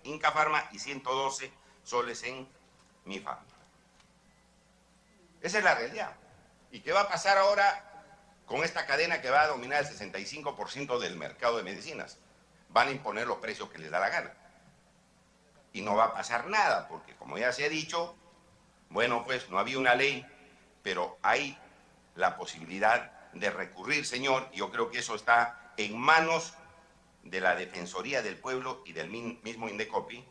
Inca Pharma y 112 soles en Mi Pharma. Esa es la realidad. ¿Y qué va a pasar ahora con esta cadena que va a dominar el 65% del mercado de medicinas? Van a imponer los precios que les da la gana. Y no va a pasar nada, porque como ya se ha dicho, bueno, pues no había una ley, pero hay la posibilidad de recurrir, señor. Yo creo que eso está en manos de la Defensoría del Pueblo y del mismo Indecopi,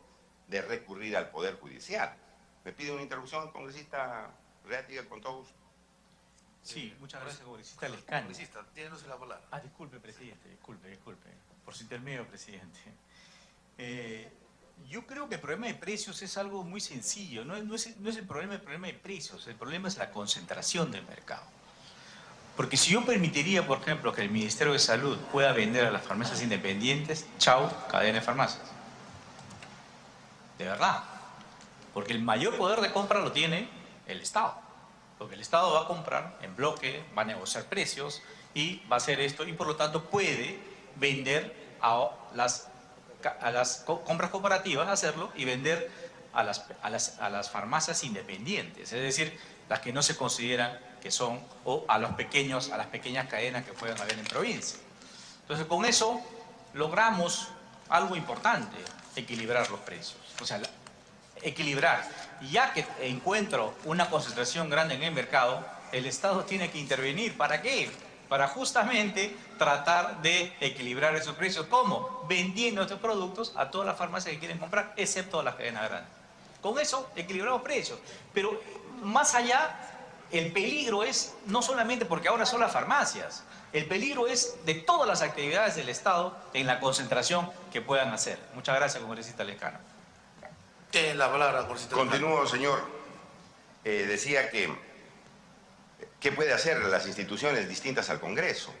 de recurrir al Poder Judicial. ¿Me pide una interrupción, congresista Reátiga, con todo gusto? Sí, muchas gracias, congresista Lescano. Congresista, tienes la palabra. Disculpe, presidente, disculpe. Por su intermedio, presidente. Yo creo que el problema de precios es algo muy sencillo. No es el problema de precios, el problema es la concentración del mercado. Porque si yo permitiría, por ejemplo, que el Ministerio de Salud pueda vender a las farmacias independientes, chau, cadena de farmacias. De verdad. Porque el mayor poder de compra lo tiene el Estado. Porque el Estado va a comprar en bloque, va a negociar precios y va a hacer esto y por lo tanto puede vender a las compras corporativas, hacerlo y vender a las farmacias independientes, es decir, las que no se consideran que son, o a las pequeñas cadenas que puedan haber en provincia. Entonces con eso logramos algo importante, equilibrar los precios. O sea, equilibrar. Ya que encuentro una concentración grande en el mercado, el Estado tiene que intervenir. ¿Para qué? Para justamente tratar de equilibrar esos precios. ¿Cómo? Vendiendo estos productos a todas las farmacias que quieren comprar, excepto a las cadenas grandes. Con eso equilibramos precios. Pero más allá, el peligro es no solamente porque ahora son las farmacias, el peligro es de todas las actividades del Estado en la concentración que puedan hacer. Muchas gracias, congresista Lescano. Tiene la palabra, congresista. Continúo, señor. Decía que ¿qué puede hacer las instituciones distintas al Congreso?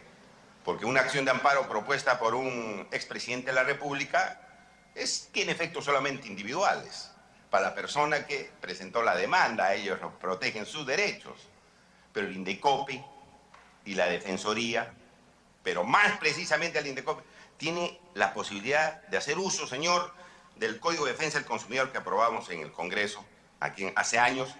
Porque una acción de amparo propuesta por un expresidente de la República tiene efectos solamente individuales. Para la persona que presentó la demanda, ellos protegen sus derechos. Pero el Indecopi y la Defensoría, pero más precisamente el Indecopi, tiene la posibilidad de hacer uso, señor, del Código de Defensa del Consumidor que aprobamos en el Congreso aquí hace años,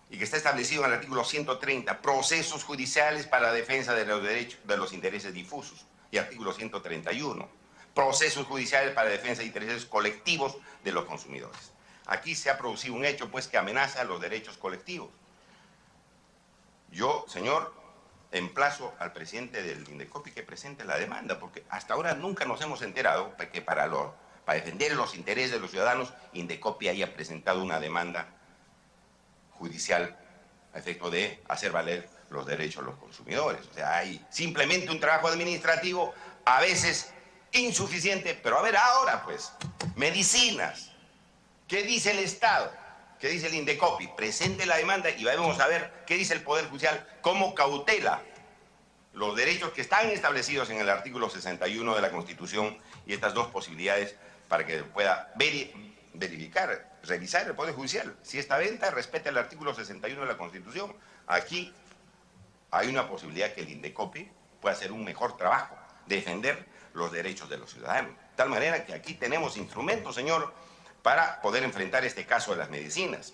y que está establecido en el artículo 130, procesos judiciales para la defensa de los derechos, de los intereses difusos, y artículo 131, procesos judiciales para la defensa de intereses colectivos de los consumidores. Aquí se ha producido un hecho, pues, que amenaza los derechos colectivos. Yo, señor, emplazo al presidente del Indecopi que presente la demanda, porque hasta ahora nunca nos hemos enterado que para defender los intereses de los ciudadanos, Indecopi haya presentado una demanda judicial a efecto de hacer valer los derechos de los consumidores. O sea, hay simplemente un trabajo administrativo, a veces insuficiente, pero a ver ahora, pues, medicinas. ¿Qué dice el Estado? ¿Qué dice el Indecopi? Presente la demanda y vamos a ver qué dice el Poder Judicial, cómo cautela los derechos que están establecidos en el artículo 61 de la Constitución y estas dos posibilidades para que pueda revisar el Poder Judicial. Si esta venta respeta el artículo 61 de la Constitución, aquí hay una posibilidad que el Indecopi pueda hacer un mejor trabajo, defender los derechos de los ciudadanos. De tal manera que aquí tenemos instrumentos, señor, para poder enfrentar este caso de las medicinas.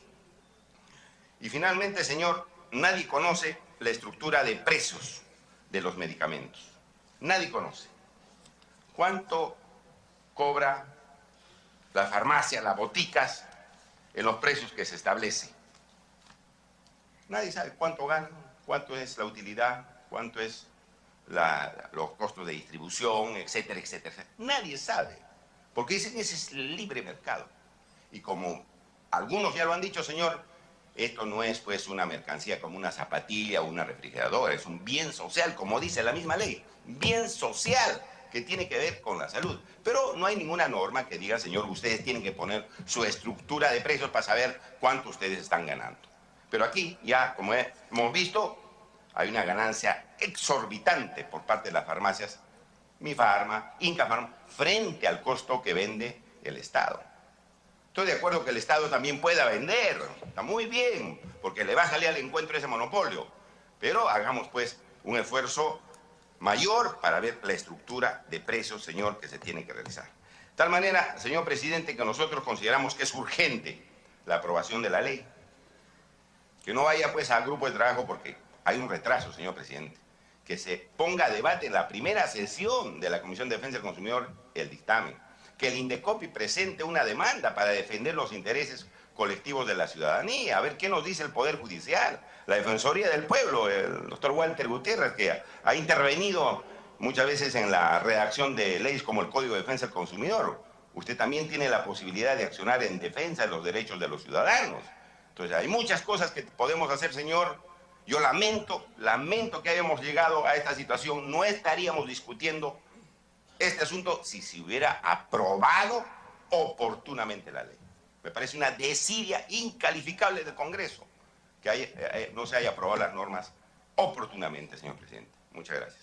Y finalmente, señor, nadie conoce la estructura de precios de los medicamentos. Nadie conoce. ¿Cuánto cobra la farmacia, las boticas, en los precios que se establece? Nadie sabe cuánto ganan, cuánto es la utilidad, cuánto es los costos de distribución, etcétera, etcétera, etcétera. Nadie sabe, porque dicen ese es el libre mercado. Y como algunos ya lo han dicho, señor, esto no es pues una mercancía como una zapatilla o una refrigeradora, es un bien social, como dice la misma ley, bien social que tiene que ver con la salud. Pero no hay ninguna norma que diga, señor, ustedes tienen que poner su estructura de precios para saber cuánto ustedes están ganando. Pero aquí ya, como hemos visto, hay una ganancia exorbitante por parte de las farmacias, Mi Pharma, Inca Pharma, frente al costo que vende el Estado. Estoy de acuerdo que el Estado también pueda vender, está muy bien, porque le va a salir al encuentro ese monopolio. Pero hagamos pues un esfuerzo mayor para ver la estructura de precios, señor, que se tiene que realizar. tal manera, señor presidente, que nosotros consideramos que es urgente la aprobación de la ley. Que no vaya pues al grupo de trabajo porque hay un retraso, señor presidente. Que se ponga a debate en la primera sesión de la Comisión de Defensa del Consumidor el dictamen. Que el INDECOPI presente una demanda para defender los intereses colectivos de la ciudadanía. A ver qué nos dice el Poder Judicial, la Defensoría del Pueblo, el doctor Walter Gutiérrez, que ha intervenido muchas veces en la redacción de leyes como el Código de Defensa del Consumidor. Usted también tiene la posibilidad de accionar en defensa de los derechos de los ciudadanos. Entonces, hay muchas cosas que podemos hacer, señor. Yo lamento que hayamos llegado a esta situación. No estaríamos discutiendo este asunto si se hubiera aprobado oportunamente la ley. Me parece una desidia incalificable del Congreso que no se haya aprobado las normas oportunamente, señor presidente. Muchas gracias.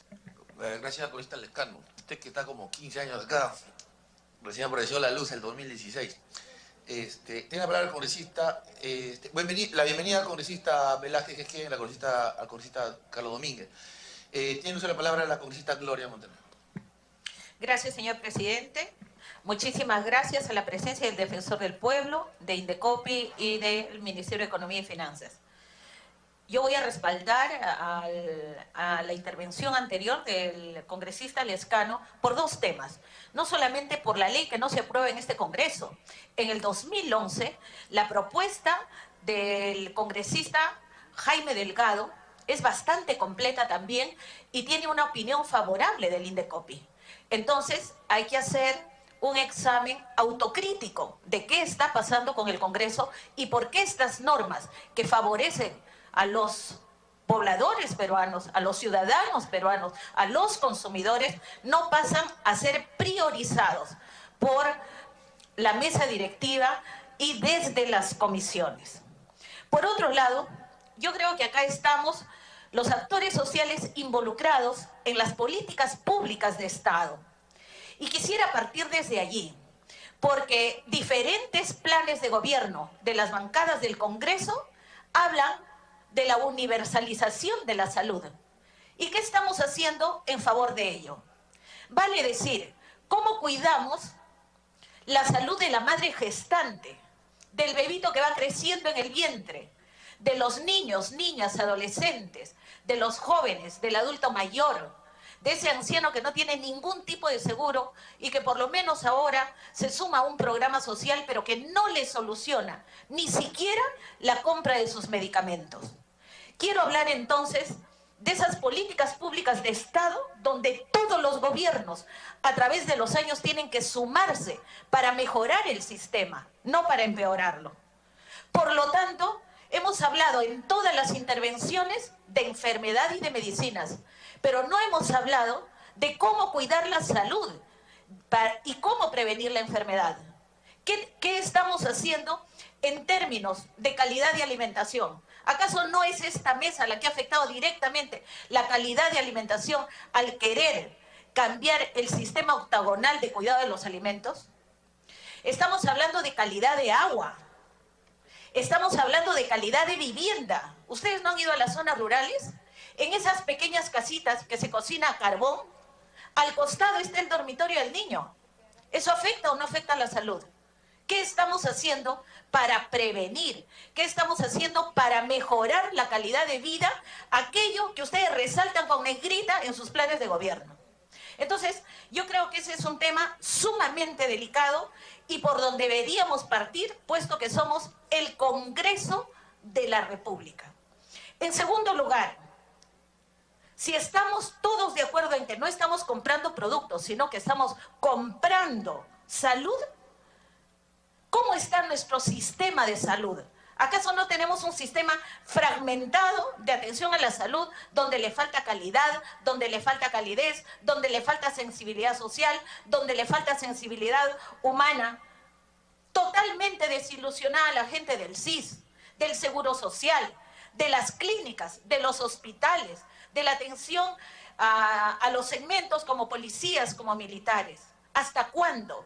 Gracias, congresista Lescano. Usted que está como 15 años acá, recién apareció la luz en el 2016. Tiene la palabra el congresista, la bienvenida al congresista Velázquez Gesquén, al congresista Carlos Domínguez. Tiene usted la palabra la congresista Gloria Montenegro. Gracias, señor presidente. Muchísimas gracias a la presencia del Defensor del Pueblo, de INDECOPI y del Ministerio de Economía y Finanzas. Yo voy a respaldar a la intervención anterior del congresista Lescano por dos temas. No solamente por la ley que no se aprueba en este Congreso. En el 2011, la propuesta del congresista Jaime Delgado es bastante completa también y tiene una opinión favorable del INDECOPI. Entonces, hay que hacer un examen autocrítico de qué está pasando con el Congreso y por qué estas normas que favorecen a los pobladores peruanos, a los ciudadanos peruanos, a los consumidores, no pasan a ser priorizados por la mesa directiva y desde las comisiones. Por otro lado, yo creo que acá estamos los actores sociales involucrados en las políticas públicas de Estado. Y quisiera partir desde allí, porque diferentes planes de gobierno de las bancadas del Congreso hablan de la universalización de la salud. ¿Y qué estamos haciendo en favor de ello? Vale decir, ¿cómo cuidamos la salud de la madre gestante, del bebito que va creciendo en el vientre, de los niños, niñas, adolescentes, de los jóvenes, del adulto mayor, de ese anciano que no tiene ningún tipo de seguro y que por lo menos ahora se suma a un programa social pero que no le soluciona ni siquiera la compra de sus medicamentos? Quiero hablar entonces de esas políticas públicas de Estado donde todos los gobiernos a través de los años tienen que sumarse para mejorar el sistema, no para empeorarlo. Por lo tanto, hemos hablado en todas las intervenciones de enfermedad y de medicinas, pero no hemos hablado de cómo cuidar la salud y cómo prevenir la enfermedad. ¿Qué estamos haciendo en términos de calidad de alimentación? ¿Acaso no es esta mesa la que ha afectado directamente la calidad de alimentación al querer cambiar el sistema octagonal de cuidado de los alimentos? Estamos hablando de calidad de agua. Estamos hablando de calidad de vivienda. ¿Ustedes no han ido a las zonas rurales? En esas pequeñas casitas que se cocina a carbón, al costado está el dormitorio del niño. ¿Eso afecta o no afecta a la salud? ¿Qué estamos haciendo para prevenir? ¿Qué estamos haciendo para mejorar la calidad de vida? Aquello que ustedes resaltan con negrita en sus planes de gobierno. Entonces, yo creo que ese es un tema sumamente delicado y por donde deberíamos partir, puesto que somos el Congreso de la República. En segundo lugar, si estamos todos de acuerdo en que no estamos comprando productos, sino que estamos comprando salud, ¿cómo está nuestro sistema de salud? ¿Acaso no tenemos un sistema fragmentado de atención a la salud donde le falta calidad, donde le falta calidez, donde le falta sensibilidad social, donde le falta sensibilidad humana? Totalmente desilusionada la gente del SIS, del Seguro Social, de las clínicas, de los hospitales, de la atención a los segmentos como policías, como militares. ¿Hasta cuándo?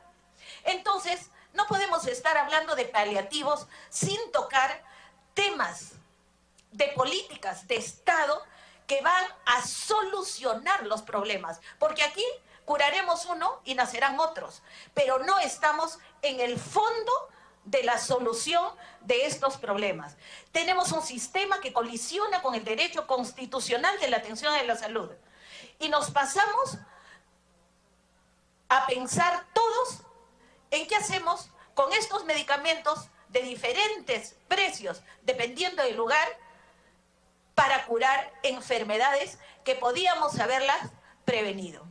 Entonces, no podemos estar hablando de paliativos sin tocar temas de políticas de Estado que van a solucionar los problemas. Porque aquí curaremos uno y nacerán otros, pero no estamos en el fondo de la solución de estos problemas. Tenemos un sistema que colisiona con el derecho constitucional de la atención a la salud y nos pasamos a pensar todos en qué hacemos con estos medicamentos de diferentes precios, dependiendo del lugar, para curar enfermedades que podíamos haberlas prevenido.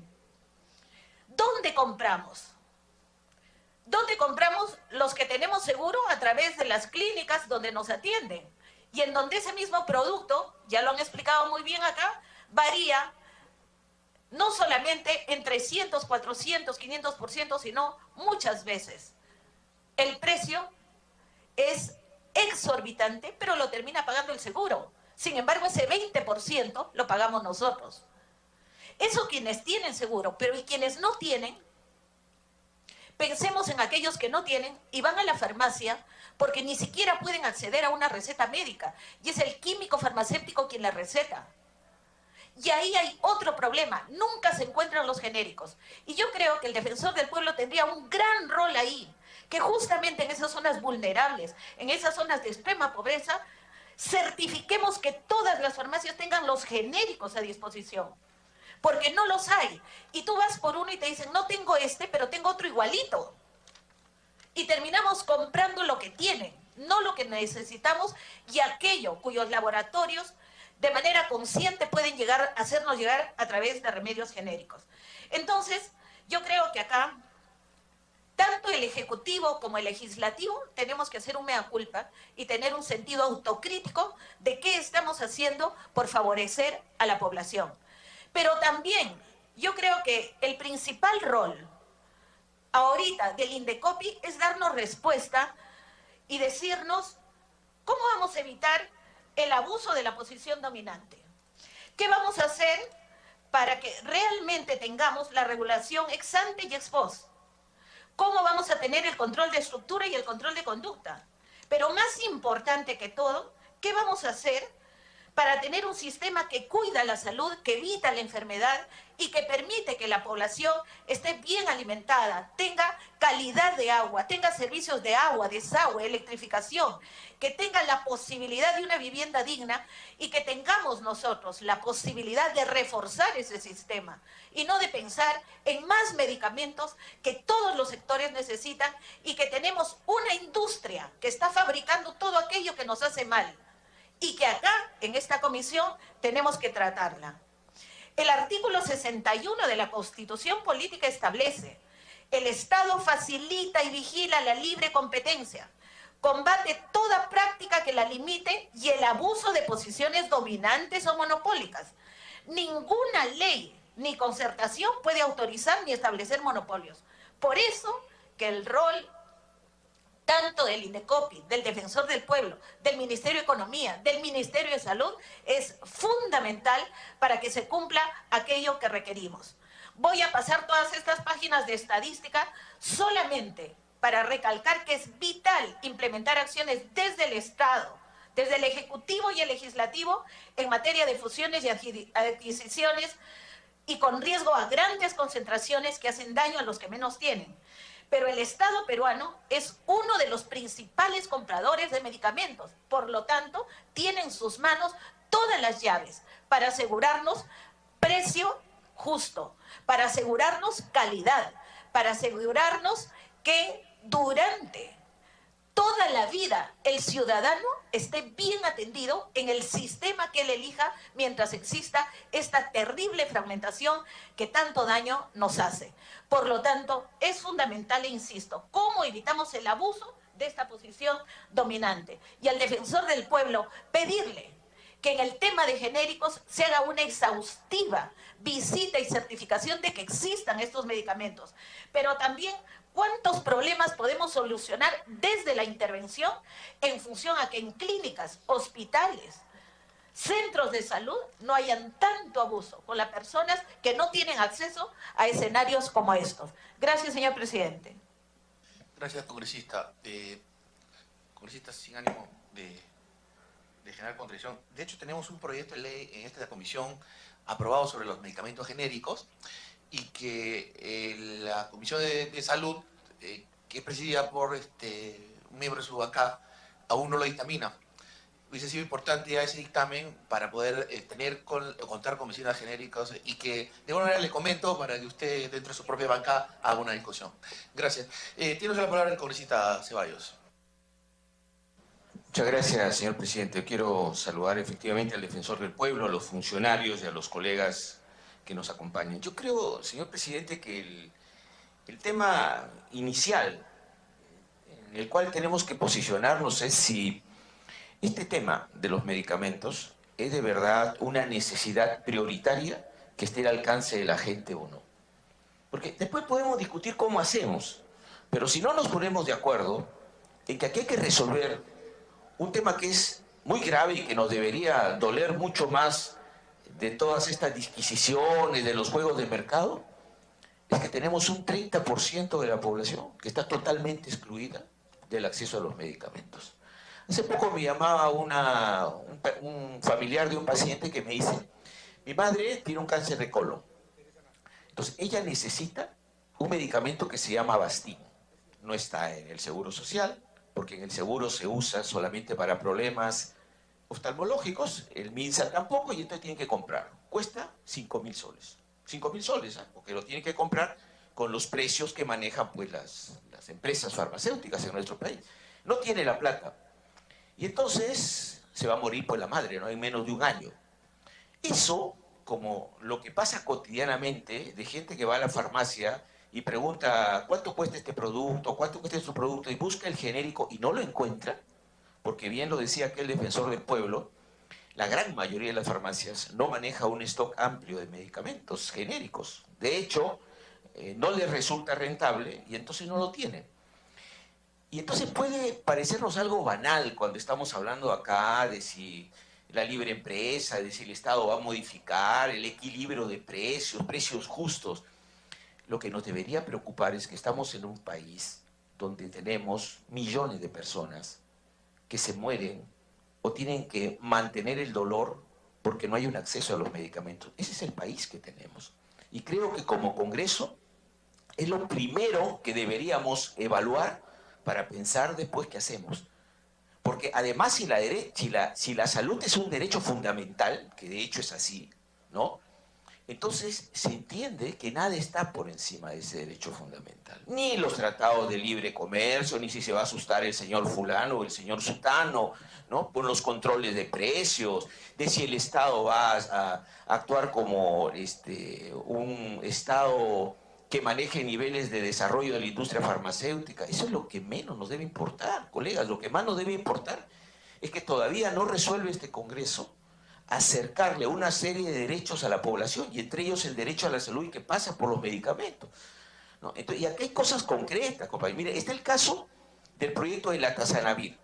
¿Dónde compramos? ¿Dónde compramos los que tenemos seguro? A través de las clínicas donde nos atienden. Y en donde ese mismo producto, ya lo han explicado muy bien acá, varía no solamente en 300, 400, 500%, sino muchas veces. El precio es exorbitante, pero lo termina pagando el seguro. Sin embargo, ese 20% lo pagamos nosotros. Eso quienes tienen seguro, pero y quienes no tienen, pensemos en aquellos que no tienen y van a la farmacia porque ni siquiera pueden acceder a una receta médica. Y es el químico farmacéutico quien la receta. Y ahí hay otro problema, nunca se encuentran los genéricos. Y yo creo que el defensor del pueblo tendría un gran rol ahí, que justamente en esas zonas vulnerables, en esas zonas de extrema pobreza, certifiquemos que todas las farmacias tengan los genéricos a disposición. Porque no los hay. Y tú vas por uno y te dicen, no tengo este, pero tengo otro igualito. Y terminamos comprando lo que tienen, no lo que necesitamos y aquello cuyos laboratorios de manera consciente pueden hacernos llegar a través de remedios genéricos. Entonces, yo creo que acá, tanto el Ejecutivo como el Legislativo tenemos que hacer un mea culpa y tener un sentido autocrítico de qué estamos haciendo por favorecer a la población. Pero también, yo creo que el principal rol ahorita del INDECOPI es darnos respuesta y decirnos cómo vamos a evitar el abuso de la posición dominante. ¿Qué vamos a hacer para que realmente tengamos la regulación ex ante y ex post? ¿Cómo vamos a tener el control de estructura y el control de conducta? Pero más importante que todo, ¿qué vamos a hacer para tener un sistema que cuida la salud, que evita la enfermedad y que permite que la población esté bien alimentada, tenga calidad de agua, tenga servicios de agua, desagüe, electrificación, que tenga la posibilidad de una vivienda digna y que tengamos nosotros la posibilidad de reforzar ese sistema y no de pensar en más medicamentos que todos los sectores necesitan y que tenemos una industria que está fabricando todo aquello que nos hace mal y que acá, en esta comisión, tenemos que tratarla. El artículo 61 de la Constitución Política establece: el Estado facilita y vigila la libre competencia, combate toda práctica que la limite y el abuso de posiciones dominantes o monopólicas. Ninguna ley ni concertación puede autorizar ni establecer monopolios. Por eso que el rol tanto del INDECOPI, del Defensor del Pueblo, del Ministerio de Economía, del Ministerio de Salud, es fundamental para que se cumpla aquello que requerimos. Voy a pasar todas estas páginas de estadística solamente para recalcar que es vital implementar acciones desde el Estado, desde el Ejecutivo y el Legislativo, en materia de fusiones y adquisiciones y con riesgo a grandes concentraciones que hacen daño a los que menos tienen. Pero el Estado peruano es uno de los principales compradores de medicamentos. Por lo tanto, tiene en sus manos todas las llaves para asegurarnos precio justo, para asegurarnos calidad, para asegurarnos que durante toda la vida el ciudadano esté bien atendido en el sistema que él elija mientras exista esta terrible fragmentación que tanto daño nos hace. Por lo tanto, es fundamental, e insisto, cómo evitamos el abuso de esta posición dominante. Y al Defensor del Pueblo pedirle que en el tema de genéricos se haga una exhaustiva visita y certificación de que existan estos medicamentos. Pero también cuántos problemas podemos solucionar desde la intervención en función a que en clínicas, hospitales, centros de salud no hayan tanto abuso con las personas que no tienen acceso a escenarios como estos. Gracias, señor presidente. Gracias, congresista. Congresista sin ánimo de generar contradicción. De hecho, tenemos un proyecto de ley en esta comisión aprobado sobre los medicamentos genéricos y que la Comisión de Salud, que es presidida por un miembro de su bancada, aún no lo dictamina. Hubiese sido importante ya ese dictamen para poder contar con medicinas genéricas y que de alguna manera le comento para que usted dentro de su propia bancada haga una discusión. Gracias. Tiene la palabra el congresista Ceballos. Muchas gracias, señor presidente. Quiero saludar efectivamente al defensor del pueblo, a los funcionarios y a los colegas que nos acompañan. Yo creo, señor presidente, que el tema inicial en el cual tenemos que posicionarnos es si este tema de los medicamentos es de verdad una necesidad prioritaria que esté al alcance de la gente o no. Porque después podemos discutir cómo hacemos, pero si no nos ponemos de acuerdo en que aquí hay que resolver un tema que es muy grave y que nos debería doler mucho más de todas estas disquisiciones, de los juegos de mercado, es que tenemos un 30% de la población que está totalmente excluida del acceso a los medicamentos. Hace poco me llamaba un familiar de un paciente que me dice, mi madre tiene un cáncer de colon. Entonces, ella necesita un medicamento que se llama Avastin. No está en el Seguro Social, porque en el seguro se usa solamente para problemas oftalmológicos, el MINSA tampoco, y entonces tienen que comprarlo. Cuesta 5.000 soles. 5.000 soles, porque lo tienen que comprar con los precios que manejan pues, las empresas farmacéuticas en nuestro país. No tiene la plata. Y entonces se va a morir pues la madre, ¿no? En menos de un año. Eso, como lo que pasa cotidianamente de gente que va a la farmacia y pregunta cuánto cuesta este producto, cuánto cuesta su producto, y busca el genérico y no lo encuentra, porque bien lo decía aquel defensor del pueblo, la gran mayoría de las farmacias no maneja un stock amplio de medicamentos genéricos. De hecho, no les resulta rentable y entonces no lo tienen. Y entonces puede parecernos algo banal cuando estamos hablando acá de si la libre empresa, de si el Estado va a modificar el equilibrio de precios, precios justos. Lo que nos debería preocupar es que estamos en un país donde tenemos millones de personas que se mueren o tienen que mantener el dolor porque no hay un acceso a los medicamentos. Ese es el país que tenemos. Y creo que como Congreso es lo primero que deberíamos evaluar para pensar después qué hacemos. Porque además si la salud es un derecho fundamental, que de hecho es así, ¿no? Entonces se entiende que nada está por encima de ese derecho fundamental. Ni los tratados de libre comercio, ni si se va a asustar el señor fulano o el señor sutano, ¿no? Por los controles de precios, de si el Estado va a actuar como un Estado que maneje niveles de desarrollo de la industria farmacéutica. Eso es lo que menos nos debe importar, colegas. Lo que más nos debe importar es que todavía no resuelve este Congreso acercarle una serie de derechos a la población, y entre ellos el derecho a la salud y que pasa por los medicamentos, ¿no? Entonces, y aquí hay cosas concretas, compañero. Mire, está el caso del proyecto de la Atazanavir,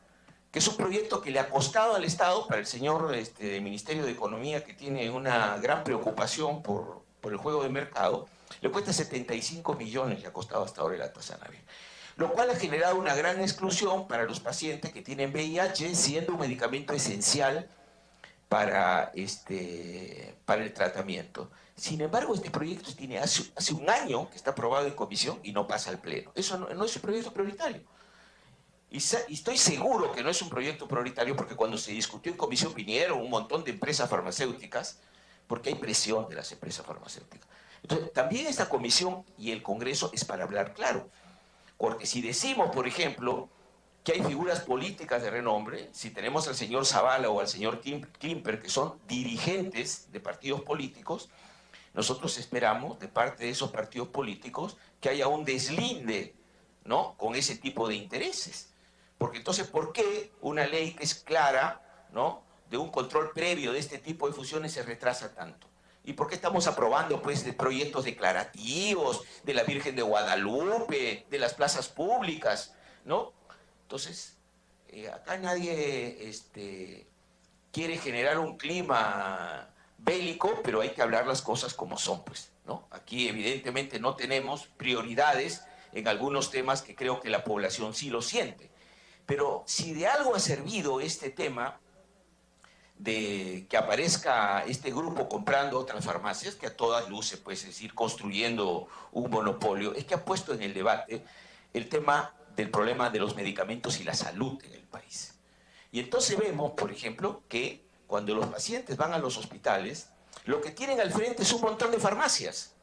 que es un proyecto que le ha costado al Estado, para el señor del Ministerio de Economía, que tiene una gran preocupación por el juego de mercado, le cuesta 75 millones, le ha costado hasta ahora el Atazanavir. Lo cual ha generado una gran exclusión para los pacientes que tienen VIH, siendo un medicamento esencial para el tratamiento. Sin embargo, este proyecto tiene hace un año que está aprobado en comisión y no pasa al Pleno. Eso no es un proyecto prioritario. Y estoy seguro que no es un proyecto prioritario porque cuando se discutió en comisión vinieron un montón de empresas farmacéuticas, porque hay presión de las empresas farmacéuticas. Entonces, también esta comisión y el Congreso es para hablar claro. Porque si decimos, por ejemplo, que hay figuras políticas de renombre, si tenemos al señor Zavala o al señor Klimper, que son dirigentes de partidos políticos, nosotros esperamos de parte de esos partidos políticos que haya un deslinde, ¿no?, con ese tipo de intereses. Porque entonces, ¿por qué una ley que es clara, ¿no?, de un control previo de este tipo de fusiones se retrasa tanto? ¿Y por qué estamos aprobando pues, proyectos declarativos de la Virgen de Guadalupe, de las plazas públicas, ¿no? Entonces, acá nadie quiere generar un clima bélico, pero hay que hablar las cosas como son, pues, ¿no? Aquí evidentemente no tenemos prioridades en algunos temas que creo que la población sí lo siente. Pero si de algo ha servido este tema de que aparezca este grupo comprando otras farmacias, que a todas luces, pues, es decir, construyendo un monopolio, es que ha puesto en el debate el tema del problema de los medicamentos y la salud en el país. Y entonces vemos, por ejemplo, que cuando los pacientes van a los hospitales, lo que tienen al frente es un montón de farmacias.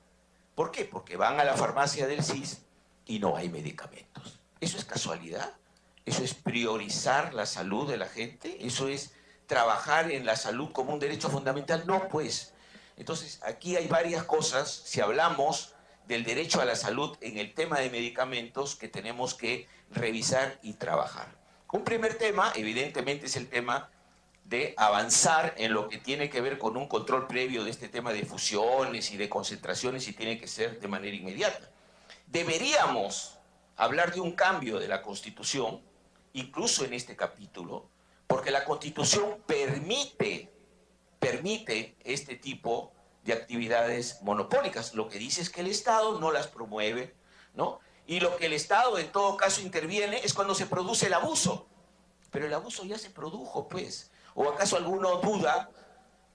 ¿Por qué? Porque van a la farmacia del SIS y no hay medicamentos. ¿Eso es casualidad? ¿Eso es priorizar la salud de la gente? ¿Eso es trabajar en la salud como un derecho fundamental? No, pues. Entonces, aquí hay varias cosas, si hablamos del derecho a la salud en el tema de medicamentos, que tenemos que revisar y trabajar. Un primer tema, evidentemente, es el tema de avanzar en lo que tiene que ver con un control previo de este tema de fusiones y de concentraciones, y tiene que ser de manera inmediata. Deberíamos hablar de un cambio de la Constitución, incluso en este capítulo, porque la Constitución permite este tipo de actividades monopólicas. Lo que dice es que el Estado no las promueve, ¿no? Y lo que el Estado en todo caso interviene es cuando se produce el abuso. Pero el abuso ya se produjo, pues. ¿O acaso alguno duda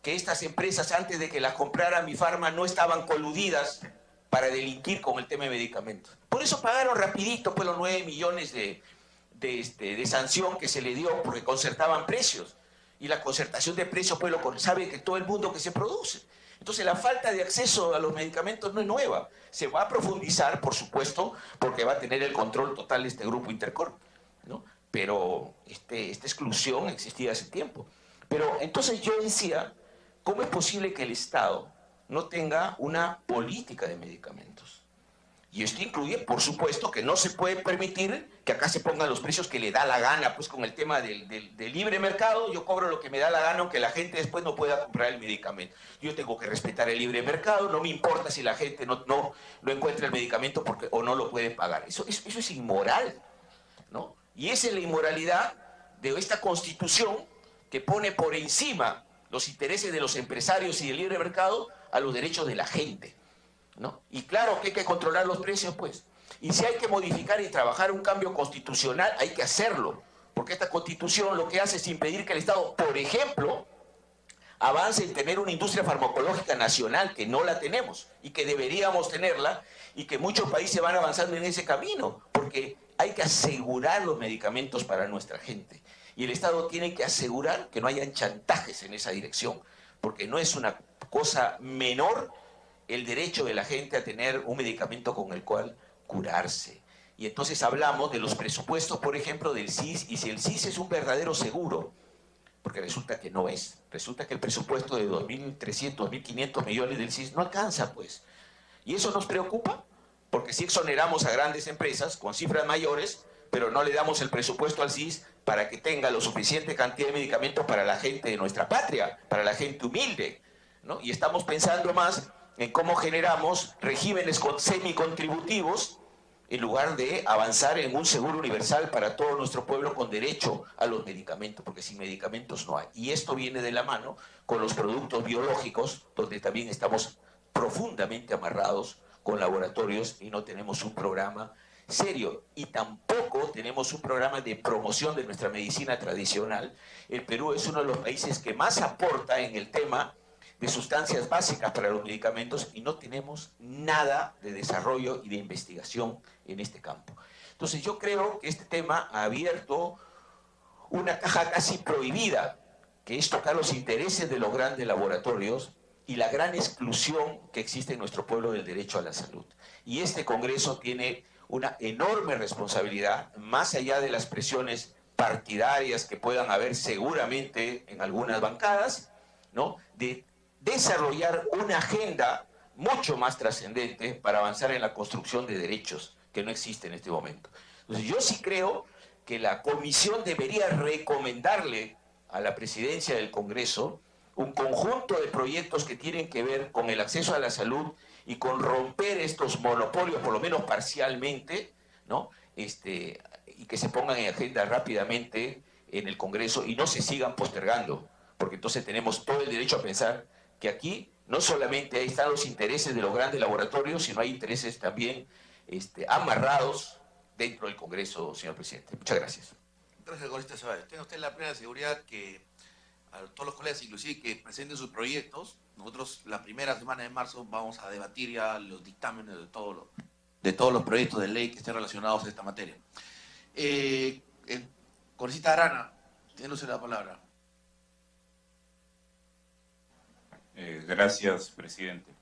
que estas empresas, antes de que las comprara Mifarma, no estaban coludidas para delinquir con el tema de medicamentos? Por eso pagaron rapidito, pues, los 9 millones de sanción que se le dio porque concertaban precios. Y la concertación de precios, pues, lo sabe que todo el mundo que se produce. Entonces, la falta de acceso a los medicamentos no es nueva. Se va a profundizar, por supuesto, porque va a tener el control total de este grupo Intercorp, ¿no? Pero esta exclusión existía hace tiempo. Pero entonces yo decía, ¿cómo es posible que el Estado no tenga una política de medicamentos? Y esto incluye, por supuesto, que no se puede permitir que acá se pongan los precios que le da la gana, pues con el tema del libre mercado. Yo cobro lo que me da la gana, aunque la gente después no pueda comprar el medicamento. Yo tengo que respetar el libre mercado, no me importa si la gente no encuentra el medicamento o no lo puede pagar. Eso es inmoral, ¿no? Y esa es la inmoralidad de esta Constitución, que pone por encima los intereses de los empresarios y del libre mercado a los derechos de la gente, ¿no? Y claro que hay que controlar los precios, pues. Y si hay que modificar y trabajar un cambio constitucional, hay que hacerlo. Porque esta Constitución lo que hace es impedir que el Estado, por ejemplo, avance en tener una industria farmacológica nacional, que no la tenemos y que deberíamos tenerla, y que muchos países van avanzando en ese camino, porque hay que asegurar los medicamentos para nuestra gente. Y el Estado tiene que asegurar que no hayan chantajes en esa dirección, porque no es una cosa menor el derecho de la gente a tener un medicamento con el cual curarse. Y entonces hablamos de los presupuestos, por ejemplo, del SIS, y si el SIS es un verdadero seguro, porque resulta que no es. Resulta que el presupuesto de 2.300, 2.500 millones del SIS no alcanza, pues. Y eso nos preocupa, porque si exoneramos a grandes empresas con cifras mayores, pero no le damos el presupuesto al SIS para que tenga lo suficiente cantidad de medicamentos para la gente de nuestra patria, para la gente humilde, ¿no? Y estamos pensando más en cómo generamos regímenes semicontributivos en lugar de avanzar en un seguro universal para todo nuestro pueblo con derecho a los medicamentos, porque sin medicamentos no hay. Y esto viene de la mano con los productos biológicos, donde también estamos profundamente amarrados con laboratorios y no tenemos un programa serio, y tampoco tenemos un programa de promoción de nuestra medicina tradicional. El Perú es uno de los países que más aporta en el tema de sustancias básicas para los medicamentos, y no tenemos nada de desarrollo y de investigación en este campo. Entonces yo creo que este tema ha abierto una caja casi prohibida, que es tocar los intereses de los grandes laboratorios y la gran exclusión que existe en nuestro pueblo del derecho a la salud. Y este Congreso tiene una enorme responsabilidad, más allá de las presiones partidarias que puedan haber seguramente en algunas bancadas, ¿no?, de desarrollar una agenda mucho más trascendente para avanzar en la construcción de derechos que no existe en este momento. Entonces yo sí creo que la Comisión debería recomendarle a la Presidencia del Congreso un conjunto de proyectos que tienen que ver con el acceso a la salud y con romper estos monopolios, por lo menos parcialmente, ¿no? Y que se pongan en agenda rápidamente en el Congreso y no se sigan postergando, porque entonces tenemos todo el derecho a pensar que aquí no solamente ahí están los intereses de los grandes laboratorios, sino hay intereses también amarrados dentro del Congreso, señor presidente. Muchas gracias. Gracias, congresista Ceballos. Tenga usted la plena seguridad que a todos los colegas, inclusive que presenten sus proyectos. Nosotros la primera semana de marzo vamos a debatir ya los dictámenes de todos los proyectos de ley que estén relacionados a esta materia. Congresista Arana, tiéndose la palabra. Gracias, presidente.